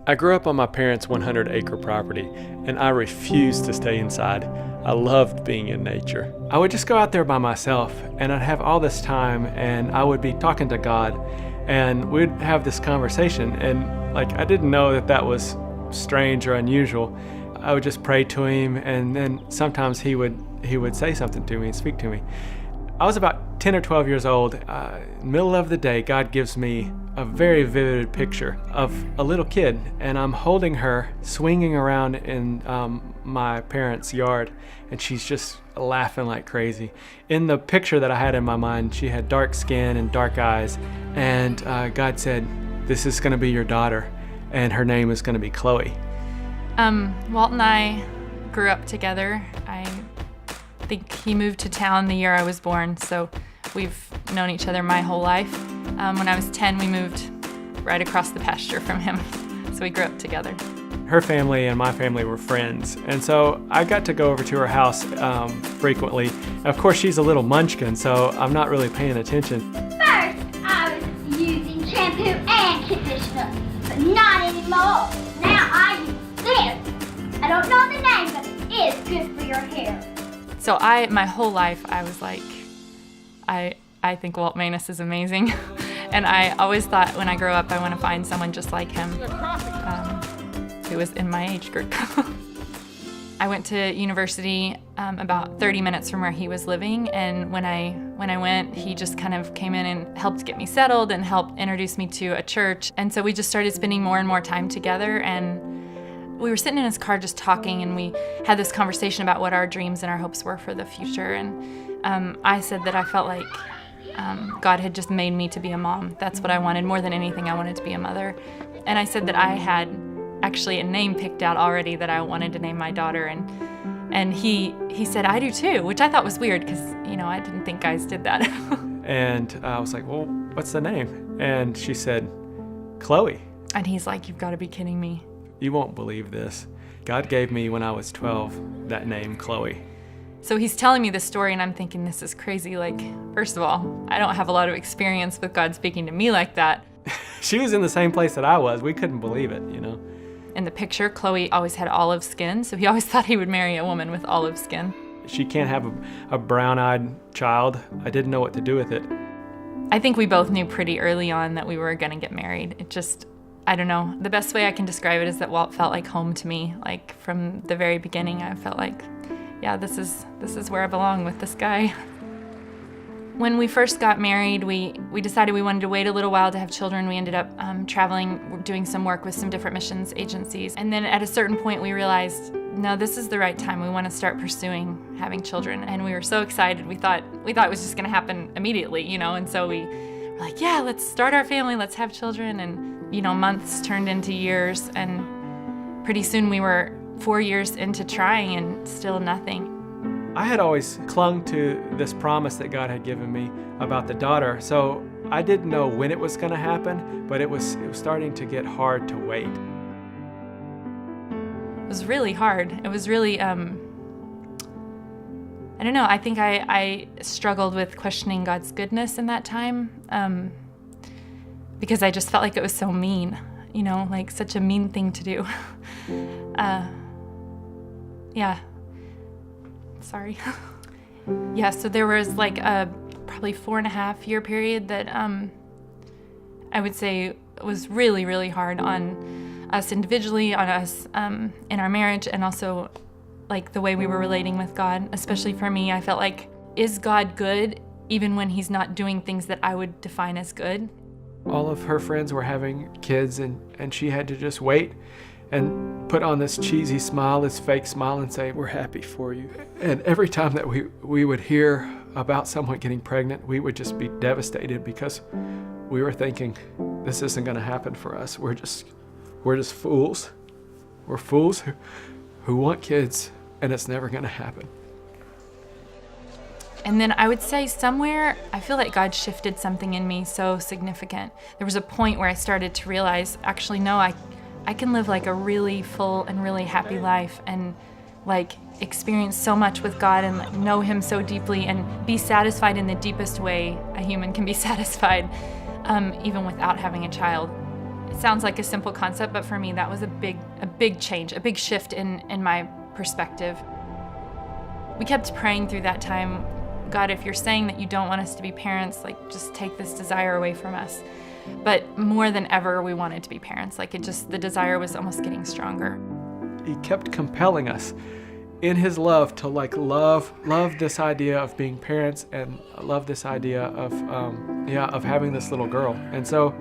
I grew up on my parents' 100-acre property, and I refused to stay inside. I loved being in nature. I would just go out there by myself, and I'd have all this time, and I would be talking to God, and we'd have this conversation, and I didn't know that that was strange or unusual. I would just pray to him, and then sometimes he would say something to me and speak to me. I was about 10 or 12 years old. Middle of the day, God gives me a very vivid picture of a little kid, and I'm holding her, swinging around in my parents' yard, and she's just laughing like crazy. In the picture that I had in my mind, she had dark skin and dark eyes, and God said, "This is going to be your daughter, and her name is going to be Chloe." Walt and I grew up together. I think he moved to town the year I was born, so we've known each other my whole life. When I was 10, we moved right across the pasture from him, so we grew up together. Her family and my family were friends, and so I got to go over to her house frequently. Of course, she's a little munchkin, so I'm not really paying attention. First, I was using shampoo and conditioner, but not anymore. Now I use this. I don't know the name, but it is good for your hair. So my whole life, I was like, I think Walt Manus is amazing. And I always thought when I grow up, I want to find someone just like him, who was in my age group. I went to university about 30 minutes from where he was living, and when I went, he just kind of came in and helped get me settled and helped introduce me to a church. And so we just started spending more and more time together, and we were sitting in his car just talking, and we had this conversation about what our dreams and our hopes were for the future. And I said that I felt like God had just made me to be a mom. That's what I wanted. More than anything, I wanted to be a mother. And I said that I had actually a name picked out already that I wanted to name my daughter. And he said, "I do too," which I thought was weird because, I didn't think guys did that. And I was like, "Well, what's the name?" And she said, "Chloe." And he's like, "You've got to be kidding me." You won't believe this. God gave me, when I was 12, that name, Chloe. So he's telling me this story, and I'm thinking, this is crazy. First of all, I don't have a lot of experience with God speaking to me like that. She was in the same place that I was. We couldn't believe it, In the picture, Chloe always had olive skin, so he always thought he would marry a woman with olive skin. She can't have a brown-eyed child. I didn't know what to do with it. I think we both knew pretty early on that we were going to get married. It just, I don't know. The best way I can describe it is that Walt felt like home to me. From the very beginning, I felt like, yeah, this is where I belong with this guy. When we first got married, we decided we wanted to wait a little while to have children. We ended up traveling, doing some work with some different missions agencies. And then at a certain point, we realized, no, this is the right time. We want to start pursuing having children. And we were so excited. We thought it was just going to happen immediately, And so we were like, yeah, let's start our family. Let's have children. And, months turned into years. And pretty soon we were 4 years into trying and still nothing. I had always clung to this promise that God had given me about the daughter, so I didn't know when it was going to happen, but it was starting to get hard to wait. It was really hard. It was really, I don't know, I think I struggled with questioning God's goodness in that time, because I just felt like it was so mean, such a mean thing to do. Yeah. Sorry. Yeah, so there was a probably 4.5-year period that I would say was really, really hard on us individually, on us in our marriage, and also the way we were relating with God. Especially for me, I felt like, is God good even when he's not doing things that I would define as good? All of her friends were having kids, and she had to just wait and put on this cheesy smile, this fake smile, and say, "We're happy for you." And every time that we would hear about someone getting pregnant, we would just be devastated because we were thinking, this isn't going to happen for us. We're just fools. We're fools who want kids, and it's never going to happen. And then I would say somewhere, I feel like God shifted something in me so significant. There was a point where I started to realize, actually, no, I can live a really full and really happy life and experience so much with God and know him so deeply and be satisfied in the deepest way a human can be satisfied, even without having a child. It sounds like a simple concept, but for me that was a big change, a big shift in my perspective. We kept praying through that time, God, if you're saying that you don't want us to be parents, like just take this desire away from us. But more than ever, we wanted to be parents. Like the desire was almost getting stronger. He kept compelling us in his love to like love this idea of being parents and love this idea of having this little girl. And so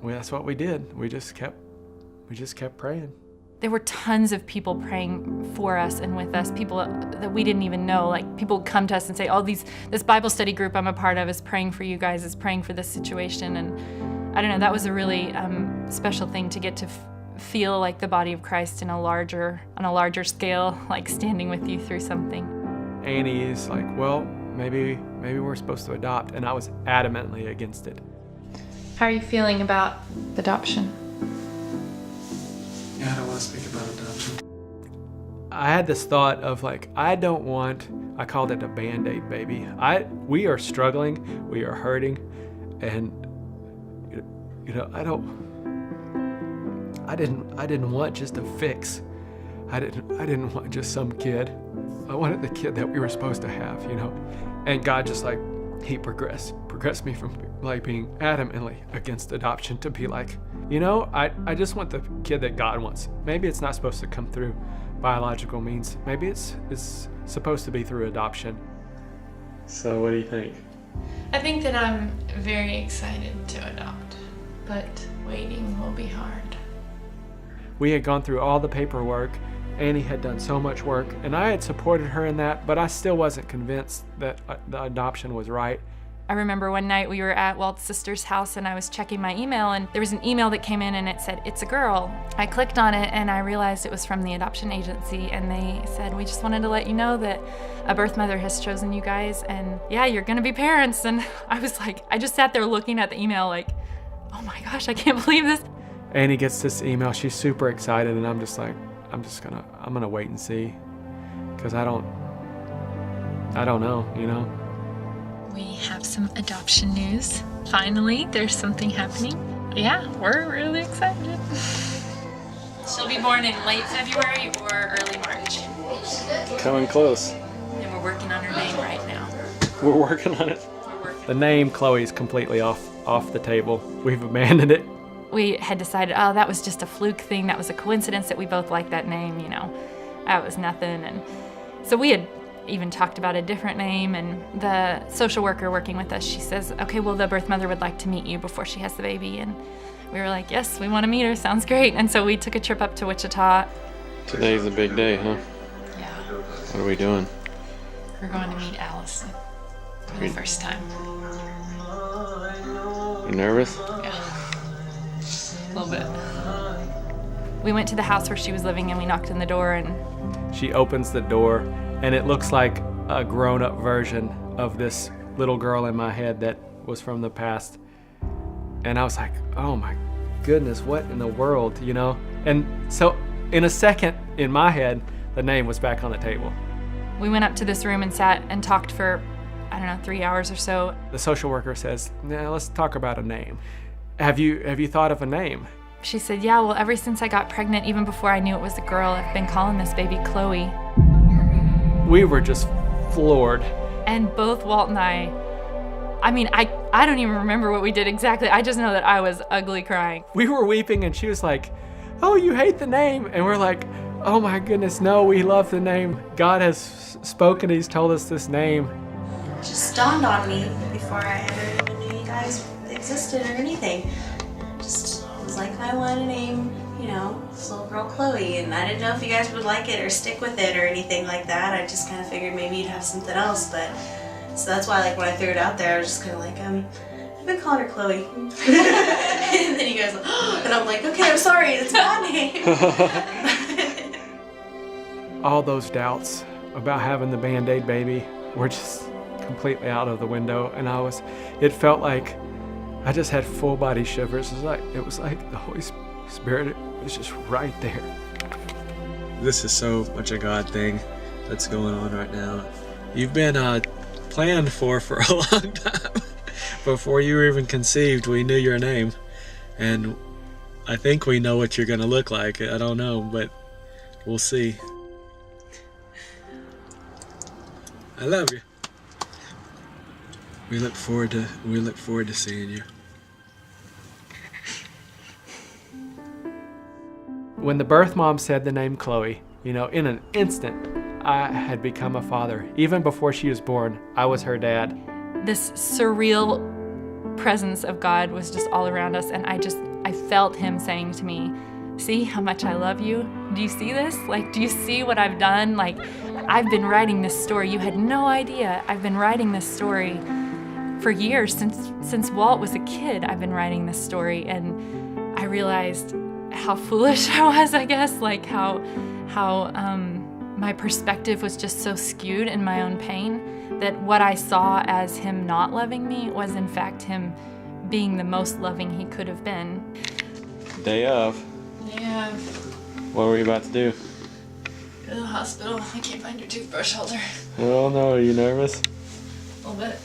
that's what we did. We just kept praying. There were tons of people praying for us and with us, people that we didn't even know. Like people would come to us and say, oh, this Bible study group I'm a part of is praying for you guys, is praying for this situation. And I don't know, that was a really special thing to get to feel like the body of Christ on a larger scale, like standing with you through something. Annie is like, well, maybe we're supposed to adopt, and I was adamantly against it. How are you feeling about adoption? Yeah, I don't want to speak about adoption. I had this thought of like, I called it a Band-Aid baby. We are struggling, we are hurting, and I didn't want just a fix. I didn't want just some kid. I wanted the kid that we were supposed to have, And God just like, he progressed me from like being adamantly against adoption to be like, I just want the kid that God wants. Maybe it's not supposed to come through biological means. Maybe it's supposed to be through adoption. So what do you think? I think that I'm very excited to adopt, but waiting will be hard. We had gone through all the paperwork. Annie had done so much work, and I had supported her in that, but I still wasn't convinced that the adoption was right. I remember one night we were at Walt's sister's house and I was checking my email, and there was an email that came in and it said, it's a girl. I clicked on it and I realized it was from the adoption agency, and they said, we just wanted to let you know that a birth mother has chosen you guys, and yeah, you're gonna be parents. And I was like, I just sat there looking at the email like, oh my gosh, I can't believe this. Annie gets this email, she's super excited, and I'm just like, I'm gonna wait and see, because I don't know, We have some adoption news. Finally, there's something happening. Yeah, we're really excited. She'll be born in late February or early March. Coming close. And we're working on her name right now. We're working on it. The name Chloe's completely off the table. We've abandoned it. We had decided, oh, that was just a fluke thing. That was a coincidence that we both liked that name, That was nothing. And so we had even talked about a different name, and the social worker working with us, she says, okay, well, the birth mother would like to meet you before she has the baby. And we were like, yes, we want to meet her. Sounds great. And so we took a trip up to Wichita. Today's a big day, huh? Yeah. What are we doing? We're going to meet Allison for the first time. You nervous? Yeah. A little bit. We went to the house where she was living and we knocked on the door, and she opens the door, and it looks like a grown-up version of this little girl in my head that was from the past. And I was like, oh my goodness, what in the world, And so in a second, in my head, the name was back on the table. We went up to this room and sat and talked for, 3 hours or so. The social worker says, now let's talk about a name. Have you thought of a name? She said, yeah, well, ever since I got pregnant, even before I knew it was a girl, I've been calling this baby Chloe. We were just floored. And both Walt and I don't even remember what we did exactly. I just know that I was ugly crying. We were weeping, and she was like, oh, you hate the name. And we're like, oh my goodness, no, we love the name. God has spoken, he's told us this name. It just dawned on me before I ever even knew you guys existed or anything. Just was like, I want to name, this little girl Chloe, and I didn't know if you guys would like it or stick with it or anything like that. I just kind of figured maybe you'd have something else, but so that's why, when I threw it out there, I was just kind of like, I've been calling her Chloe. And then you guys, and I'm like, okay, I'm sorry, it's my name. All those doubts about having the Band-Aid baby were just completely out of the window, and it felt like I just had full body shivers. It was like the Holy Spirit was just right there. This is so much a God thing that's going on right now. You've been planned for a long time. Before you were even conceived, we knew your name. And I think we know what you're going to look like. I don't know, but we'll see. I love you. We look forward to seeing you. When the birth mom said the name Chloe, in an instant, I had become a father. Even before she was born, I was her dad. This surreal presence of God was just all around us, and I felt him saying to me, see how much I love you? Do you see this? Do you see what I've done? I've been writing this story. You had no idea. I've been writing this story for years. Since Walt was a kid, I've been writing this story, and I realized how foolish I was, I guess, how my perspective was just so skewed in my own pain that what I saw as him not loving me was in fact him being the most loving he could have been. Day of. Yeah. What were you about to do? Go to the hospital. I can't find your toothbrush holder. Oh no, are you nervous? A little bit.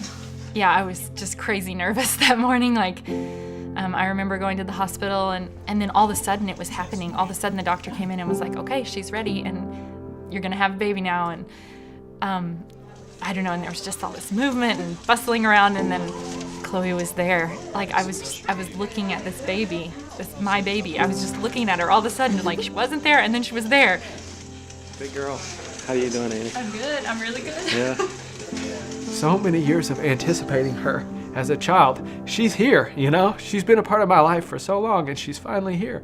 Yeah, I was just crazy nervous that morning. I remember going to the hospital and then all of a sudden it was happening. All of a sudden the doctor came in and was like, okay, she's ready and you're gonna have a baby now. And I don't know, and there was just all this movement and bustling around, and then Chloe was there. I was looking at this baby, my baby. I was just looking at her all of a sudden, she wasn't there and then she was there. Big girl. How you doing, Annie? I'm good, I'm really good. Yeah. So many years of anticipating her as a child. She's here, She's been a part of my life for so long, and she's finally here.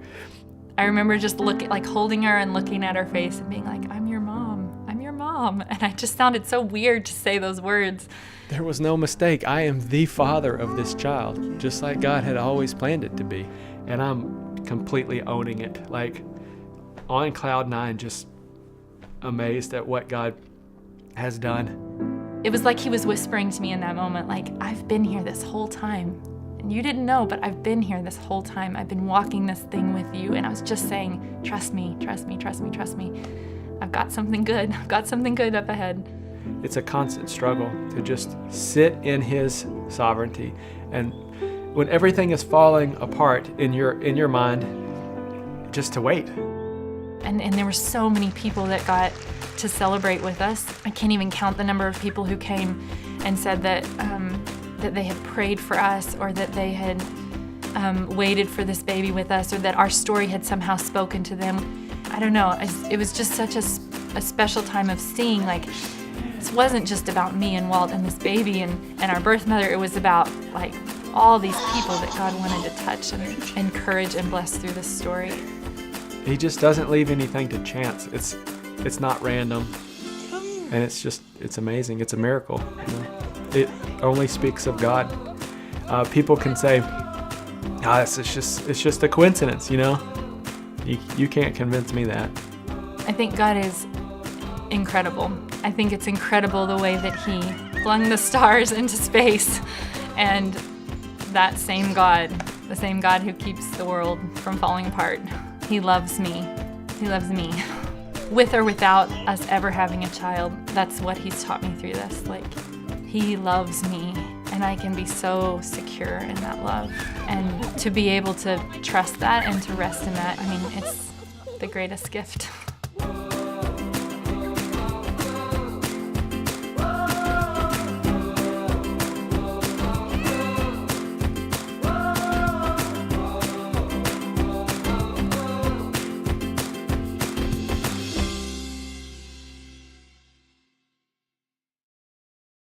I remember just holding her and looking at her face and being like, I'm your mom, I'm your mom. And I just sounded so weird to say those words. There was no mistake. I am the father of this child, just like God had always planned it to be. And I'm completely owning it. On cloud nine, just amazed at what God has done. It was like he was whispering to me in that moment, I've been here this whole time. And you didn't know, but I've been here this whole time. I've been walking this thing with you. And I was just saying, trust me, trust me, trust me, trust me. I've got something good. I've got something good up ahead. It's a constant struggle to just sit in his sovereignty. And when everything is falling apart in your mind, just to wait. And there were so many people that got to celebrate with us. I can't even count the number of people who came and said that they had prayed for us, or that they had waited for this baby with us, or that our story had somehow spoken to them. I don't know, it was just such a special time of seeing, this wasn't just about me and Walt and this baby and our birth mother. It was about all these people that God wanted to touch and encourage and bless through this story. He just doesn't leave anything to chance. It's not random, and it's amazing. It's a miracle. It only speaks of God. People can say, it's just a coincidence, You can't convince me that. I think God is incredible. I think it's incredible the way that he flung the stars into space, and that same God, the same God who keeps the world from falling apart, he loves me. He loves me. With or without us ever having a child, that's what he's taught me through this. He loves me, and I can be so secure in that love. And to be able to trust that and to rest in that, it's the greatest gift.